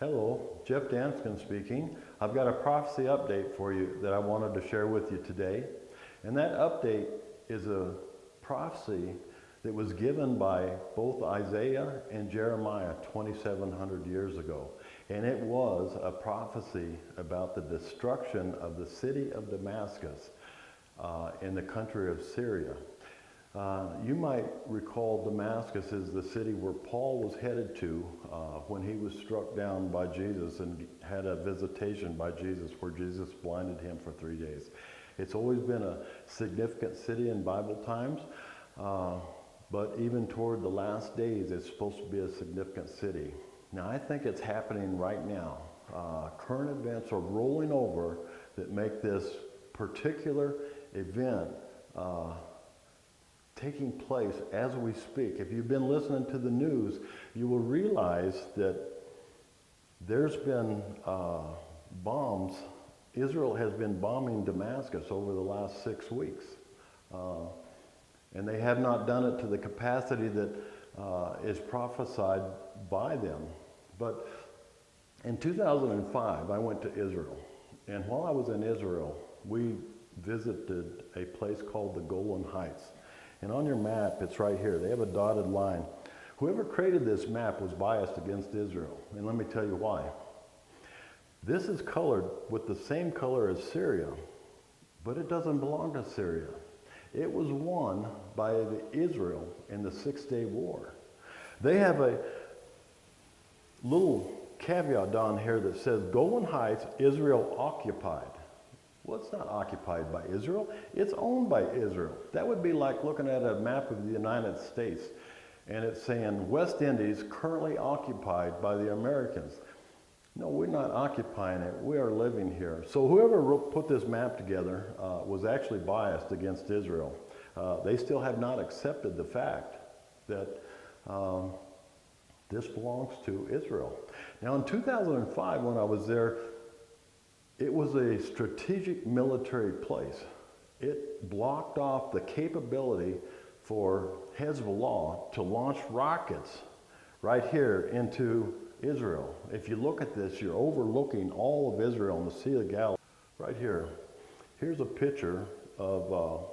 Hello, Jeff Danskin speaking. I've got a prophecy update for you that I wanted to share with you today. And that update is a prophecy that was given by both Isaiah and Jeremiah 2,700 years ago. And it was a prophecy about the destruction of the city of Damascus in the country of Syria. You might recall Damascus is the city where Paul was headed to when he was struck down by Jesus and had a visitation by Jesus where Jesus blinded him for 3 days. It's always been a significant city in Bible times, but even toward the last days, it's supposed to be a significant city. Now, I think it's happening right now. Current events are rolling over that make this particular event taking place as we speak. If you've been listening to the news, you will realize that there's been bombs. Israel has been bombing Damascus over the last 6 weeks. And they have not done it to the capacity that is prophesied by them. But in 2005, I went to Israel. And while I was in Israel, we visited a place called the Golan Heights. And on your map, it's right here. They have a dotted line. Whoever created this map was biased against Israel. And let me tell you why. This is colored with the same color as Syria, but it doesn't belong to Syria. It was won by Israel in the 6-day war. They have a little caveat down here that says Golan Heights, Israel occupied. Well, it's not occupied by Israel. It's owned by Israel. That would be like looking at a map of the United States and it's saying West Indies currently occupied by the Americans. No, we're not occupying it. We are living here. So whoever put this map together was actually biased against Israel. They still have not accepted the fact that this belongs to Israel. Now in 2005, when I was there, it was a strategic military place. It blocked off the capability for Hezbollah to launch rockets right here into Israel. If you look at this, you're overlooking all of Israel and the Sea of Galilee. Right here, here's a picture of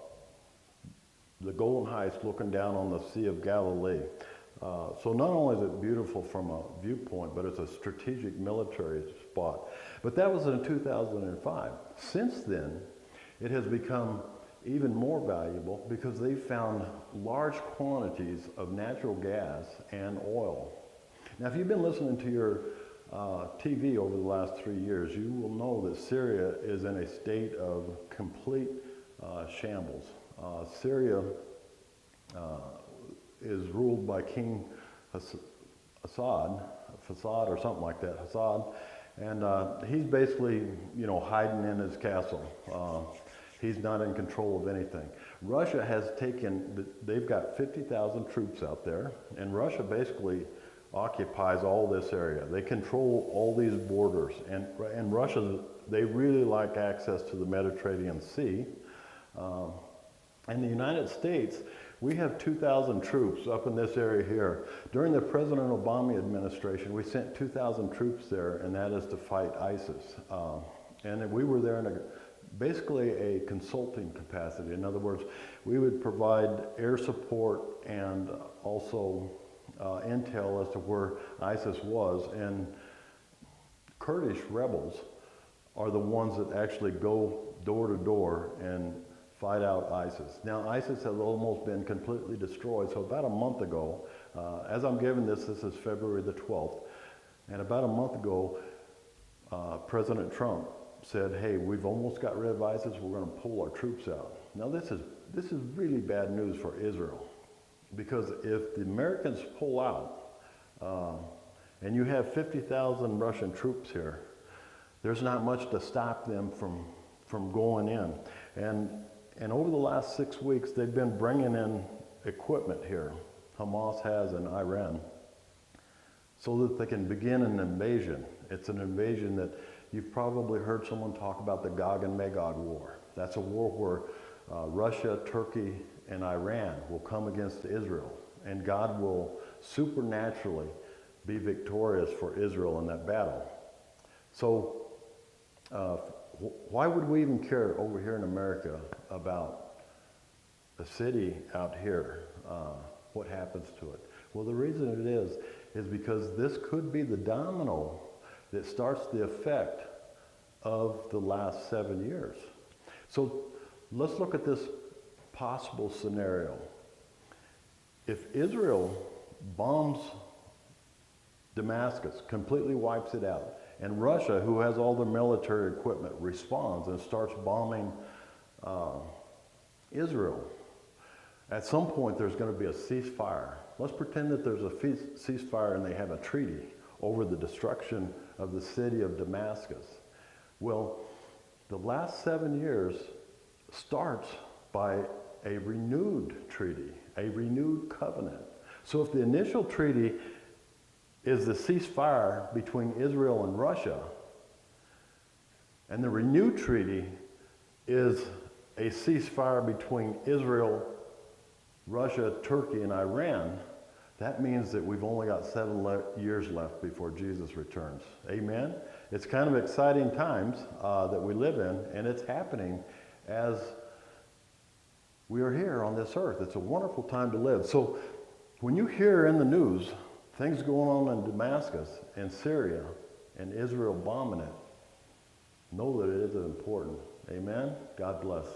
the Golan Heights looking down on the Sea of Galilee. So not only is it beautiful from a viewpoint, but it's a strategic military spot. But that was in 2005. Since then, it has become even more valuable because they found large quantities of natural gas and oil. Now, if you've been listening to your TV over the last 3 years, you will know that Syria is in a state of complete shambles. Syria is ruled by King Assad or something like that, Assad, and he's basically, hiding in his castle. He's not in control of anything. Russia has they've got 50,000 troops out there, and Russia basically occupies all this area. They control all these borders, and Russia, they really like access to the Mediterranean Sea. And the United States, we have 2,000 troops up in this area here. During the President Obama administration, we sent 2,000 troops there, and that is to fight ISIS. And we were there in basically a consulting capacity. In other words, we would provide air support and also intel as to where ISIS was. And Kurdish rebels are the ones that actually go door to door and fight out ISIS. Now, ISIS has almost been completely destroyed. So about a month ago, as I'm giving this is February the 12th, and about a month ago, President Trump said, hey, we've almost got rid of ISIS, we're going to pull our troops out. Now, this is really bad news for Israel, because if the Americans pull out, and you have 50,000 Russian troops here, there's not much to stop them from going in. And over the last 6 weeks, they've been bringing in equipment here, Hamas has in Iran, so that they can begin an invasion. It's an invasion that you've probably heard someone talk about, the Gog and Magog war. That's a war where Russia, Turkey, and Iran will come against Israel, and God will supernaturally be victorious for Israel in that battle. So why would we even care over here in America about a city out here, what happens to it? Well, the reason it is because this could be the domino that starts the effect of the last 7 years. So let's look at this possible scenario. If Israel bombs Damascus, completely wipes it out, and Russia, who has all the military equipment, responds and starts bombing Israel, at some point there's going to be a ceasefire. Let's pretend that there's a ceasefire and they have a treaty over the destruction of the city of Damascus. Well, the last 7 years starts by a renewed treaty, a renewed covenant. So if the initial treaty is the ceasefire between Israel and Russia, and the renewed treaty is a ceasefire between Israel, Russia, Turkey, and Iran, that means that we've only got 7 years left before Jesus returns. Amen? It's kind of exciting times that we live in, and it's happening as we are here on this earth. It's a wonderful time to live. So when you hear in the news things going on in Damascus and Syria and Israel bombing it, know that it is important. Amen? God bless.